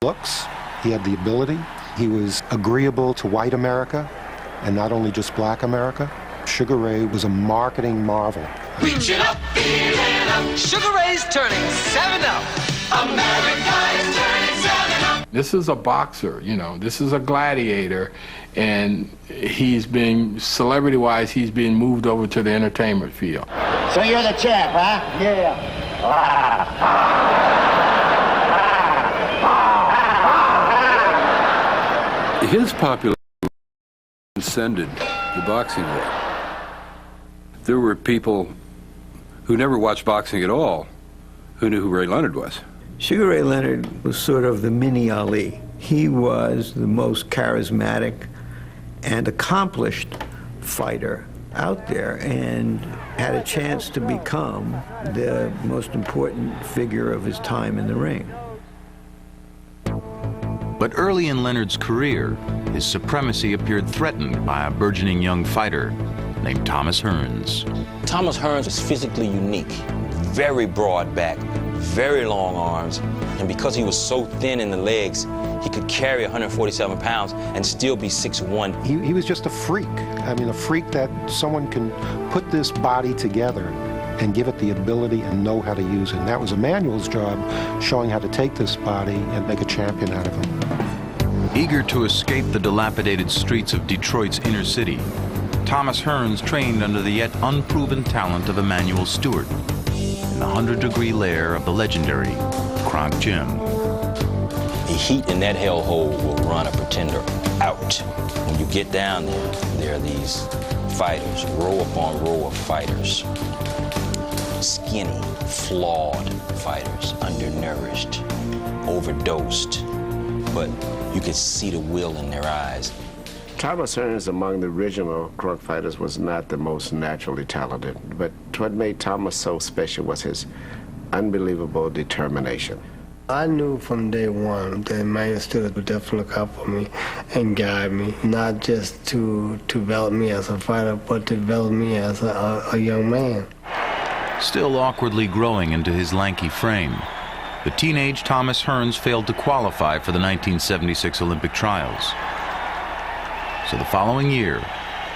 looks, he had the ability, he was agreeable to white America, and not only just black America. Sugar Ray was a marketing marvel. Reach it up, feel it up. Sugar Ray's turning 7-up. America is turning 7-up. This is a boxer, you know, this is a gladiator, and he's being, celebrity-wise, he's being moved over to the entertainment field. So you're the champ, huh? Yeah. His popularity transcended the boxing world. There were people who never watched boxing at all who knew who Ray Leonard was. Sugar Ray Leonard was sort of the mini Ali. He was the most charismatic and accomplished fighter out there and had a chance to become the most important figure of his time in the ring. But early in Leonard's career, his supremacy appeared threatened by a burgeoning young fighter named Thomas Hearns. Thomas Hearns was physically unique, very broad back, very long arms, and because he was so thin in the legs, he could carry 147 pounds and still be 6'1". He was just a freak. I mean, a freak that someone can put this body together and give it the ability and know how to use it. And that was Emmanuel's job, showing how to take this body and make a champion out of him. Eager to escape the dilapidated streets of Detroit's inner city, Thomas Hearns trained under the yet unproven talent of Emmanuel Stewart in the 100-degree lair of the legendary Kronk Gym. The heat in that hellhole will run a pretender out. When you get down there are these fighters, row upon row of fighters. Skinny, flawed fighters, undernourished, overdosed, but you could see the will in their eyes. Thomas Hearns, among the original Kronk fighters, was not the most naturally talented, but what made Thomas so special was his unbelievable determination. I knew from day one that Emmanuel Stewart would definitely look out for me and guide me, not just to develop me as a fighter, but to develop me as a young man. Still awkwardly growing into his lanky frame, the teenage Thomas Hearns failed to qualify for the 1976 Olympic trials. So the following year,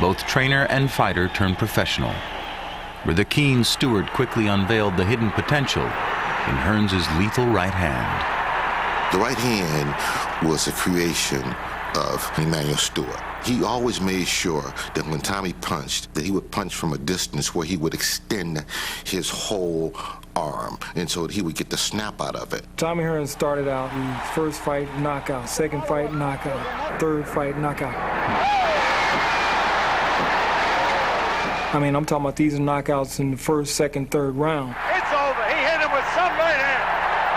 both trainer and fighter turned professional, where the keen Stewart quickly unveiled the hidden potential in Hearns' lethal right hand. The right hand was a creation of Emmanuel Stewart. He always made sure that when Tommy punched, that he would punch from a distance where he would extend his whole arm, and so he would get the snap out of it. Tommy Hearns started out, the first fight, knockout, second fight, knockout, third fight, knockout. I mean, I'm talking about these knockouts in the first, second, third round. It's over. He hit him with some right hand.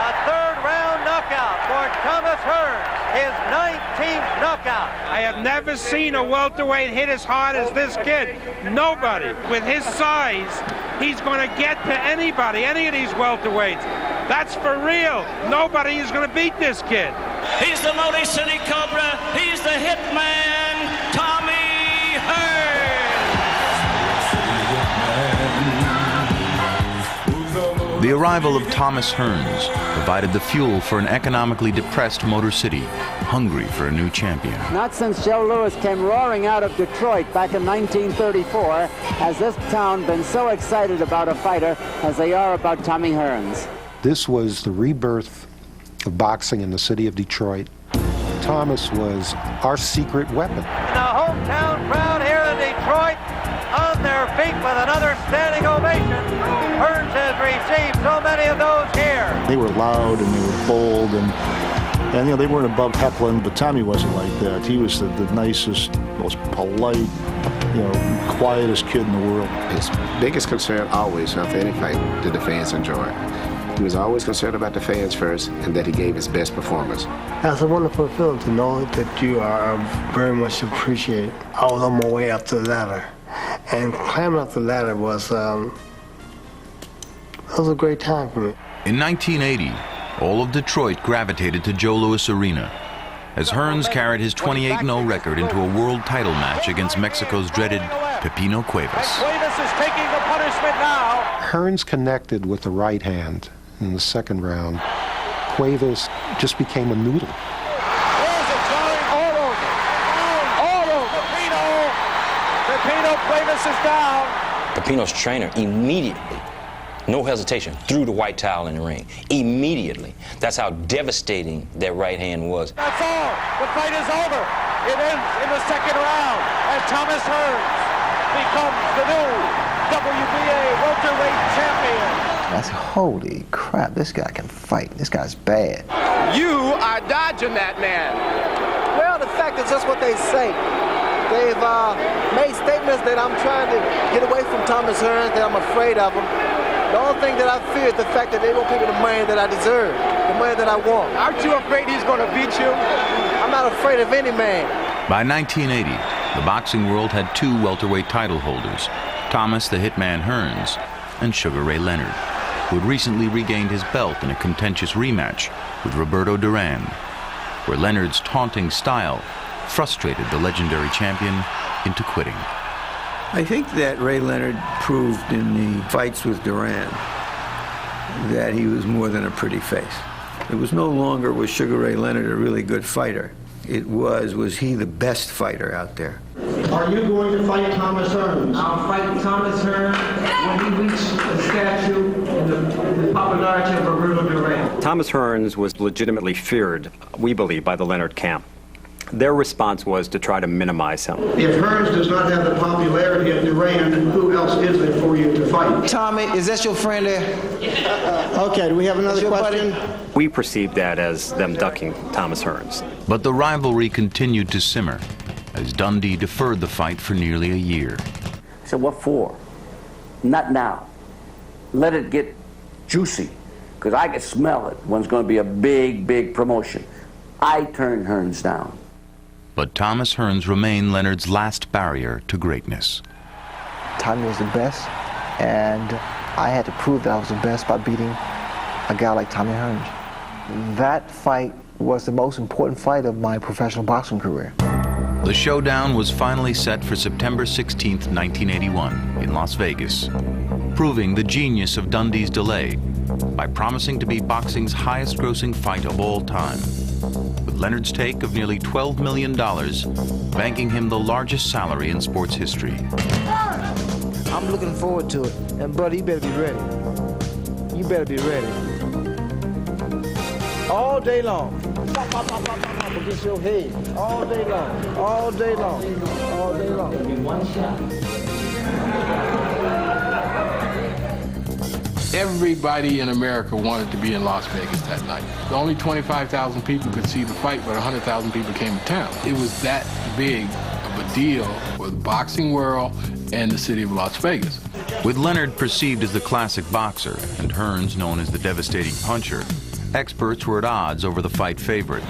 A third-round knockout for Thomas Hearns, his 19th knockout. I have never seen a welterweight hit as hard as this kid. Nobody. With his size, he's going to get to anybody, any of these welterweights. That's for real. Nobody is going to beat this kid. He's the Motor City Cobra. He's the hitman, Tommy Hearns. The arrival of Thomas Hearns provided the fuel for an economically depressed Motor City, hungry for a new champion. Not since Joe Louis came roaring out of Detroit back in 1934 has this town been so excited about a fighter as they are about Tommy Hearns. This was the rebirth of boxing in the city of Detroit. Thomas was our secret weapon. And the hometown crowd here in Detroit on their feet with another standing ovation. Hearns has received so many of those here. They were loud and they were bold and you know, they weren't above heckling, but Tommy wasn't like that. He was the nicest, most polite, you know, quietest kid in the world. His biggest concern always of any fight did the fans enjoy. He was always concerned about the fans first and that he gave his best performance. That's a wonderful feeling to know that you are very much appreciated. I was on my way up the ladder, and climbing up the ladder was a great time for me. In 1980, all of Detroit gravitated to Joe Louis Arena as Hearns carried his 28-0 record into a world title match against Mexico's dreaded Pepino Cuevas. Cuevas is taking the punishment now. Hearns connected with the right hand in the second round, Cuevas just became a noodle. There's it going all over. All over. Pepino Cuevas is down. Pepino's trainer immediately, no hesitation, threw the white towel in the ring. Immediately. That's how devastating that right hand was. That's all. The fight is over. It ends in the second round, and Thomas Hearns becomes the new WBA welterweight champion. I said, holy crap, this guy can fight. This guy's bad. You are dodging that man. Well, the fact is just what they say. They've made statements that I'm trying to get away from Thomas Hearns, that I'm afraid of him. The only thing that I fear is the fact that they won't give me the money that I deserve, the money that I want. Aren't you afraid he's going to beat you? I'm not afraid of any man. By 1980, the boxing world had two welterweight title holders, Thomas the Hitman Hearns and Sugar Ray Leonard, who had recently regained his belt in a contentious rematch with Roberto Duran, where Leonard's taunting style frustrated the legendary champion into quitting. I think that Ray Leonard proved in the fights with Duran that he was more than a pretty face. It was no longer was Sugar Ray Leonard a really good fighter. It was he the best fighter out there? Are you going to fight Thomas Hearns? I'll fight Thomas Hearns when he reaches the statue and the popularity of Roberto Duran. Thomas Hearns was legitimately feared, we believe, by the Leonard camp. Their response was to try to minimize him. If Hearns does not have the popularity of Duran, who else is there for you to fight? Tommy, is that your friend there? Okay, do we have another question? We perceived that as them ducking Thomas Hearns. But the rivalry continued to simmer as Dundee deferred the fight for nearly a year. I said, what for? Not now. Let it get juicy, because I can smell it when it's going to be a big, big promotion. I turned Hearns down. But Thomas Hearns remained Leonard's last barrier to greatness. Tommy was the best, and I had to prove that I was the best by beating a guy like Tommy Hearns. That fight was the most important fight of my professional boxing career. The showdown was finally set for September 16, 1981, in Las Vegas, proving the genius of Dundee's delay by promising to be boxing's highest-grossing fight of all time, with Leonard's take of nearly $12 million, banking him the largest salary in sports history. I'm looking forward to it. And, buddy, you better be ready. You better be ready. All day long. Against your head. All day long. All day long. All day long. It'll be one shot. Everybody in America wanted to be in Las Vegas that night. Only 25,000 people could see the fight, but 100,000 people came to town. It was that big of a deal for the boxing world and the city of Las Vegas. With Leonard perceived as the classic boxer and Hearns known as the devastating puncher, experts were at odds over the fight favorite.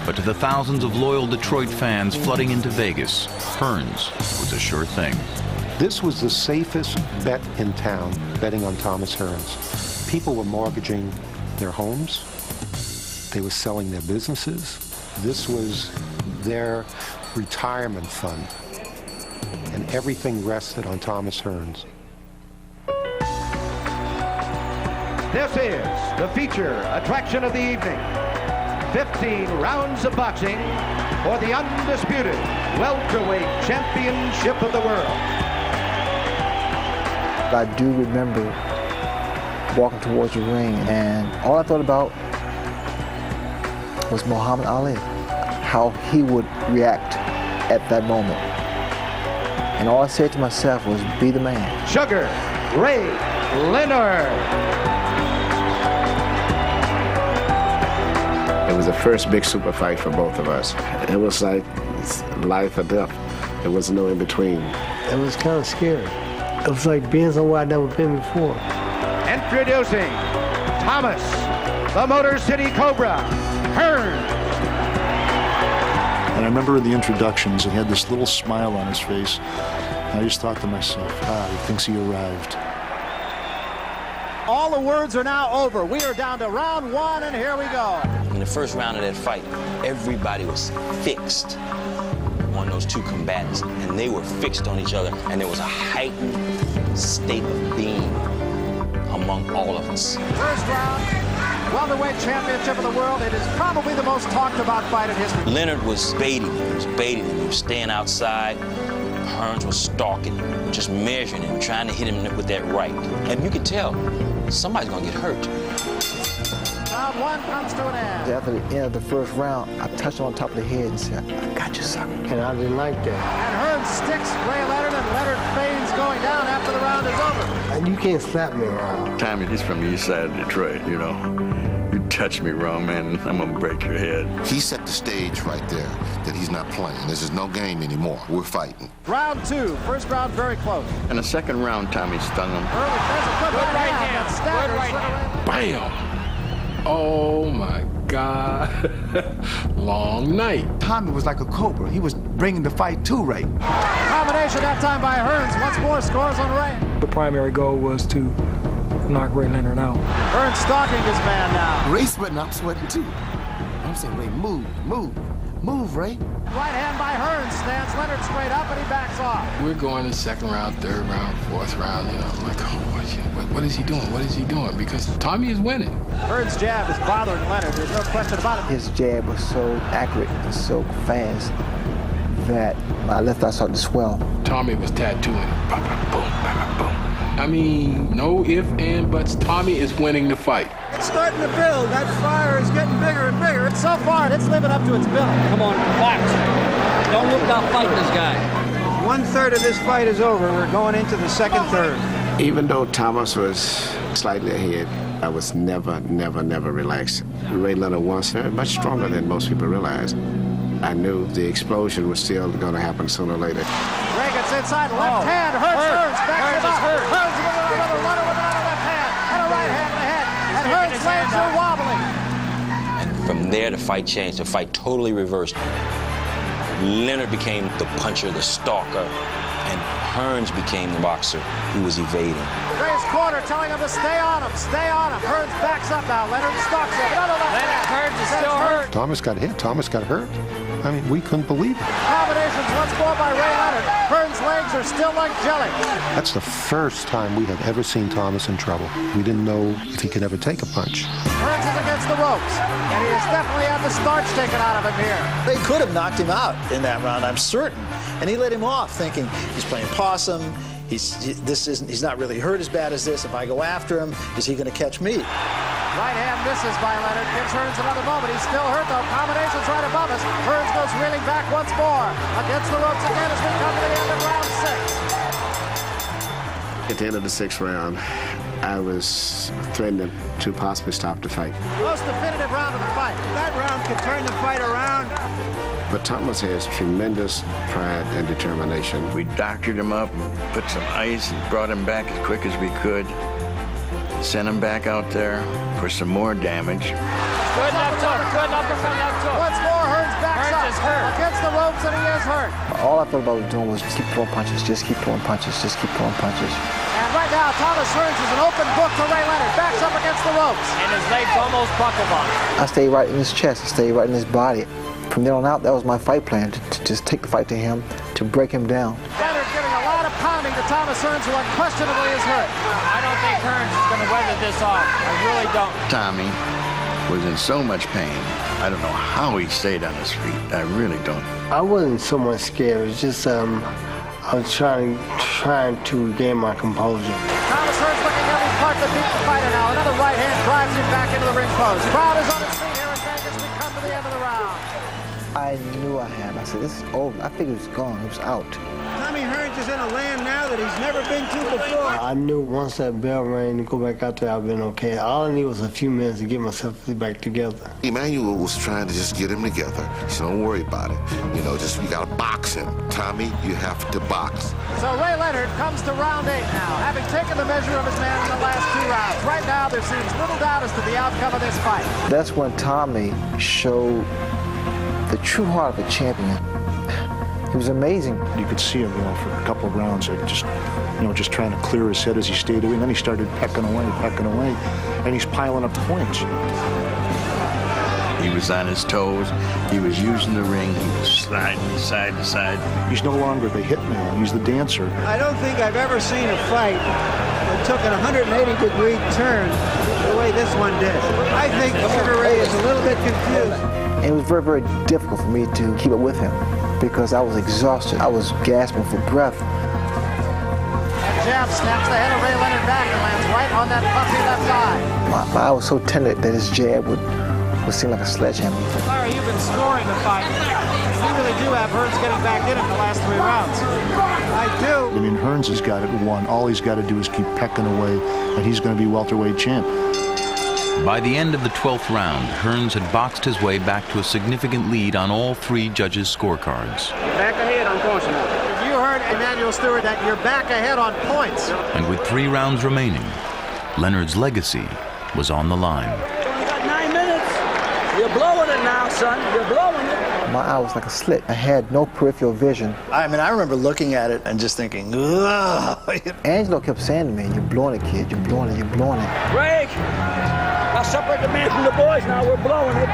But to the thousands of loyal Detroit fans flooding into Vegas, Hearns was a sure thing. This was the safest bet in town, betting on Thomas Hearns. People were mortgaging their homes. They were selling their businesses. This was their retirement fund. And everything rested on Thomas Hearns. This is the feature attraction of the evening. 15 rounds of boxing for the undisputed welterweight championship of the world. I do remember walking towards the ring, and all I thought about was Muhammad Ali, how he would react at that moment. And all I said to myself was, be the man. Sugar Ray Leonard. It was the first big super fight for both of us. It was like life or death. There was no in between. It was kind of scary. It was like being somewhere I'd never been before. Introducing Thomas, the Motor City Cobra, Hearns. And I remember in the introductions, he had this little smile on his face. And I just thought to myself, he thinks he arrived. All the words are now over. We are down to round one, and here we go. In the first round of that fight, everybody was fixed on those two combatants, and they were fixed on each other, and there was a heightened state of being among all of us. First round, welterweight championship of the world. It is probably the most talked about fight in history. Leonard was baiting him. He was baiting him. He was staying outside. Hearns was stalking him, just measuring him, trying to hit him with that right. And you could tell somebody's going to get hurt. Round one comes to an end. After the end of the first round, I touched him on top of the head and said, "I got you, sucker." And I didn't like that. And Hearns sticks Ray Leonard, and Leonard feigns going down after the round is over. And you can't slap me around. Tommy, he's from the east side of Detroit, you know. You touch me wrong, man, I'm gonna break your head. He set the stage right there that he's not playing. This is no game anymore. We're fighting. Round two. First round very close. In the second round, Tommy stung him. Early, there's a good right hand. Good right hand. Bam! Oh my God. Long night. Tommy was like a cobra. He was bringing the fight to Ray. Combination that time by Hearns. Once more scores on Ray. The primary goal was to knock Ray Leonard out. Hearns stalking his man now. Ray's sweating, I'm sweating too. I'm saying, Ray, move, Ray. Right hand by Hearns stands Leonard straight up, and he backs off. We're going to second round, third round, fourth round. You know, I'm like, oh, what is he doing? What is he doing? Because Tommy is winning. Hearns' jab is bothering Leonard. There's no question about it. His jab was so accurate and so fast that my left eye started to swell. Tommy was tattooing. Boom, boom, boom. I mean, no ifs and buts. Tommy is winning the fight. It's starting to build. That fire is getting bigger and bigger. So far, it's living up to its billing. Come on, box. Don't look down fighting this guy. 1/3 of this fight is over. We're going into the second third. Even though Thomas was slightly ahead, I was never relaxed. Ray Leonard was much stronger than most people realize. I knew the explosion was still going to happen sooner or later. Ray gets inside, left hand, Hearns backs him up. Hearns with another runner with a left hand and a right hand in the head. And Hearns' legs are wobbling. And from there, the fight changed. The fight totally reversed. Leonard became the puncher, the stalker, and Hearns became the boxer who was evading. Ray's corner telling him to stay on him, stay on him. Hearns backs up now. Leonard stalks him. Another left hand. Hearns is still hurt. Thomas got hit. Thomas got hurt. I mean, we couldn't believe it. Combinations once more by Ray Leonard. Hearns' legs are still like jelly. That's the first time we had ever seen Thomas in trouble. We didn't know if he could ever take a punch. Hearns is against the ropes, and he has definitely had the starch taken out of him here. They could have knocked him out in that round, I'm certain. And he let him off, thinking he's playing possum. He's not really hurt as bad as this. If I go after him, is he going to catch me? Right hand misses by Leonard. Gives Hearns another moment. He's still hurt, though. Combinations right above us. Hearns goes reeling back once more. Against the ropes again as we come to the end of round 6. At the end of the sixth round, I was threatening to possibly stop the fight. Most definitive round of the fight. That round could turn the fight around. But Thomas has tremendous pride and determination. We doctored him up, put some ice, and brought him back as quick as we could. Sent him back out there for some more damage. Good left hook, good uppercut left hook. Once more, Hearns backs up. Is hurt. Against the ropes, and he is hurt. All I thought about doing was just keep throwing punches, just keep throwing punches, just keep throwing punches. And right now, Thomas Hearns is an open book to Ray Leonard. Backs up against the ropes. And his legs almost buckled on him. I stayed right in his chest, I stayed right in his body. From there on out, that was my fight plan, to just take the fight to him, to break him down. Leonard giving a lot of pounding to Thomas Hearns, who unquestionably is hurt. I don't think Hearns is going to weather this off. I really don't. Tommy was in so much pain. I don't know how he stayed on his feet. I really don't. I wasn't so much scared. It was just I was trying to regain my composure. Thomas Hearns looking every part to beat the fighter now. Another right hand drives him back into the ring post. Crowd is on its feet here in Vegas. We come to the end of the round. I knew I had. I said, this is over. I figured it was gone. It was out. Tommy Hearns is in a land now that he's never been to before. I knew once that bell rang to go back out there, I'd been okay. All I needed was a few minutes to get myself back together. Emmanuel was trying to just get him together. He said, don't worry about it. You know, just you gotta box him. Tommy, you have to box. So Ray Leonard comes to round 8 now, having taken the measure of his man in the last 2 rounds. Right now, there seems little doubt as to the outcome of this fight. That's when Tommy showed the true heart of a champion. It was amazing. You could see him, for a couple of rounds, just trying to clear his head as he stayed away. And then he started pecking away, and he's piling up points. He was on his toes. He was using the ring. He was sliding side to side. He's no longer the hitman. He's the dancer. I don't think I've ever seen a fight that took an 180-degree turn the way way this one did. I think Sugar Ray is a little bit confused. And it was very, very difficult for me to keep up with him because I was exhausted. I was gasping for breath. That jab snaps the head of Ray Leonard back and lands right on that puffy left eye. My eye was so tender that his jab would seem like a sledgehammer. Larry, you've been scoring the fight. You really do have Hearns getting back in it in the last 3 rounds. I do. I mean, Hearns has got it won. All he's got to do is keep pecking away, and he's going to be welterweight champ. By the end of the 12th round, Hearns had boxed his way back to a significant lead on all 3 judges' scorecards. Back ahead on points now. You heard Emanuel Stewart that you're back ahead on points. And with 3 rounds remaining, Leonard's legacy was on the line. You got 9 minutes. You're blowing it now, son. You're blowing it. My eye was like a slit. I had no peripheral vision. I mean, I remember looking at it and just thinking, ugh. Angelo kept saying to me, "You're blowing it, kid. You're blowing it. You're blowing it." Break. I'll separate the man from the boys now. We're blowing it.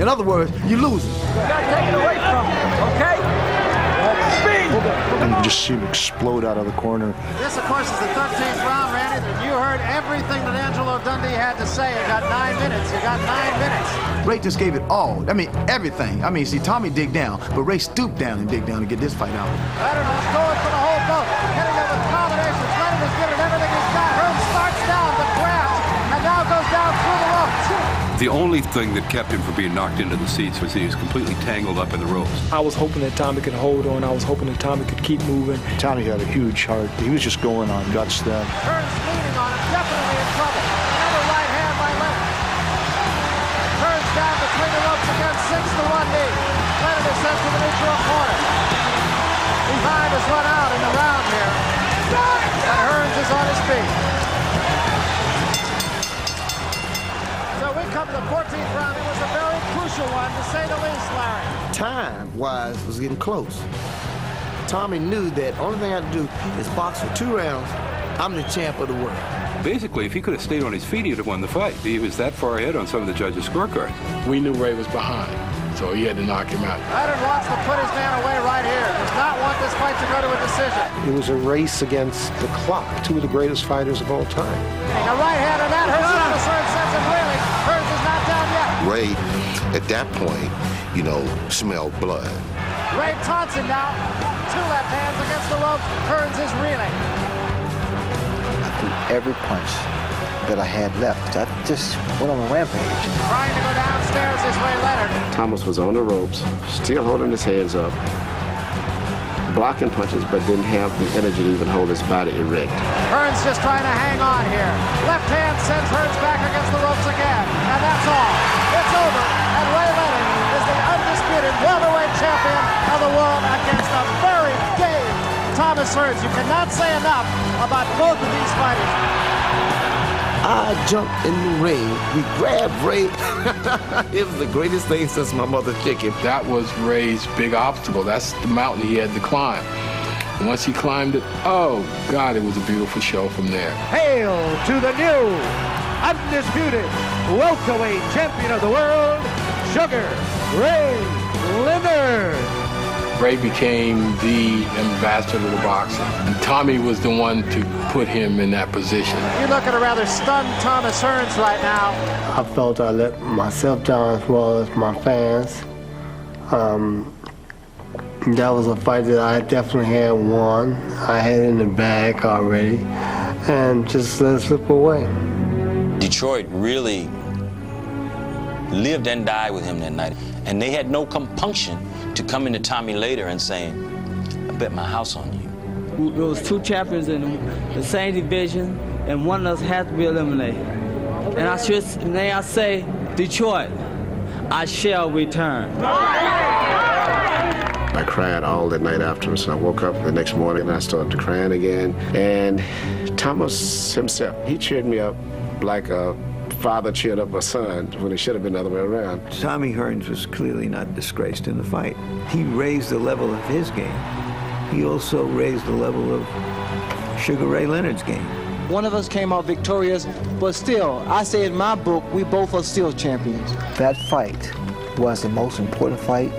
In other words, you're losing. You got to take it away from him, okay? Speed. And you just see him explode out of the corner. This, of course, is the 13th round, Randy, and you heard everything that Angelo Dundee had to say. You got 9 minutes. You got 9 minutes. Ray just gave it all. I mean, everything. I mean, see, Tommy dig down, but Ray stooped down and dig down to get this fight out. Leonard was going for the whole boat, hitting it with combinations. Leonard was giving everything he's got. Hearns starts down, but grabs, and now goes down through the ropes. The only thing that kept him from being knocked into the seats was he was completely tangled up in the ropes. I was hoping that Tommy could hold on. I was hoping that Tommy could keep moving. Tommy had a huge heart. He was just going on guts then. Hearns leaning on him, definitely in trouble. Another right hand by Leonard. Hearns down between the ropes again, 6-1 lead. Leonard is sent to the neutral corner. Time has run out in the round here. And Hearns is on his feet. So we come to the 14th round. It was a very crucial one, to say the least, Larry. Time-wise was getting close. Tommy knew that only thing I had to do is box for 2 rounds. I'm the champ of the world. Basically, if he could have stayed on his feet, he'd have won the fight. He was that far ahead on some of the judges' scorecards. We knew Ray was behind, so he had to knock him out. Leonard wants to put his man away right here. Does not want this fight to go to a decision. It was a race against the clock. 2 of the greatest fighters of all time. A right hand on that. Hearns sends him reeling. Hearns is not down yet. Ray, at that point, smelled blood. Ray taunts him now. 2 left hands against the ropes. Hearns is reeling. I threw every punch that I had left. I just went on a rampage. Trying to go downstairs is Ray Leonard. Thomas was on the ropes, still holding his hands up, blocking punches, but didn't have the energy to even hold his body erect. Hearns just trying to hang on here. Left hand sends Hearns back against the ropes again. And that's all. It's over. And Ray Leonard is the undisputed welterweight champion of the world against a very game Thomas Hearns. You cannot say enough about both of these fighters. I jumped in the ring. We grabbed Ray. It was the greatest thing since my mother's chicken. That was Ray's big obstacle. That's the mountain he had to climb. And once he climbed it, oh, God, it was a beautiful show from there. Hail to the new, undisputed welterweight champion of the world, Sugar Ray Leonard. Ray became the ambassador of the boxing. And Tommy was the one to put him in that position. You look at a rather stunned Thomas Hearns right now. I felt I let myself down as well as my fans. That was a fight that I definitely had won. I had it in the bag already, and just let it slip away. Detroit really lived and died with him that night, and they had no compunction to come into Tommy later and saying, "I bet my house on you." There was 2 champions in the same division, and one of us had to be eliminated. And may I say, Detroit, I shall return. I cried all that night afterwards. I woke up the next morning and I started crying again. And Thomas himself, he cheered me up like a father cheered up a son when it should have been the other way around. Tommy Hearns was clearly not disgraced in the fight. He raised the level of his game. He also raised the level of Sugar Ray Leonard's game. One of us came out victorious, but still, I say in my book, we both are still champions. That fight was the most important fight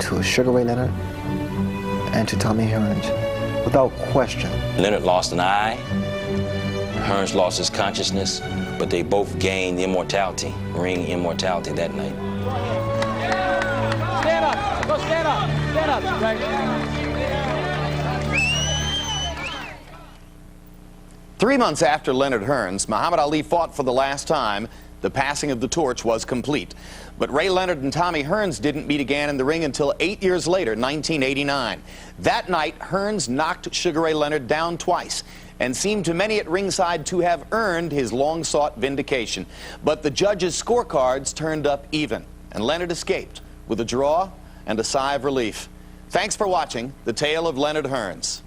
to Sugar Ray Leonard and to Tommy Hearns, without question. Leonard lost an eye. Hearns lost his consciousness. but they both gained immortality, ring immortality that night. Stand up. Go stand up. Stand up. Right. 3 months after Leonard Hearns, Muhammad Ali fought for the last time. The passing of the torch was complete. But Ray Leonard and Tommy Hearns didn't meet again in the ring until 8 years later, 1989. That night, Hearns knocked Sugar Ray Leonard down twice and seemed to many at ringside to have earned his long-sought vindication. But the judges' scorecards turned up even, and Leonard escaped with a draw and a sigh of relief. Thanks for watching The Tale of Leonard Hearns.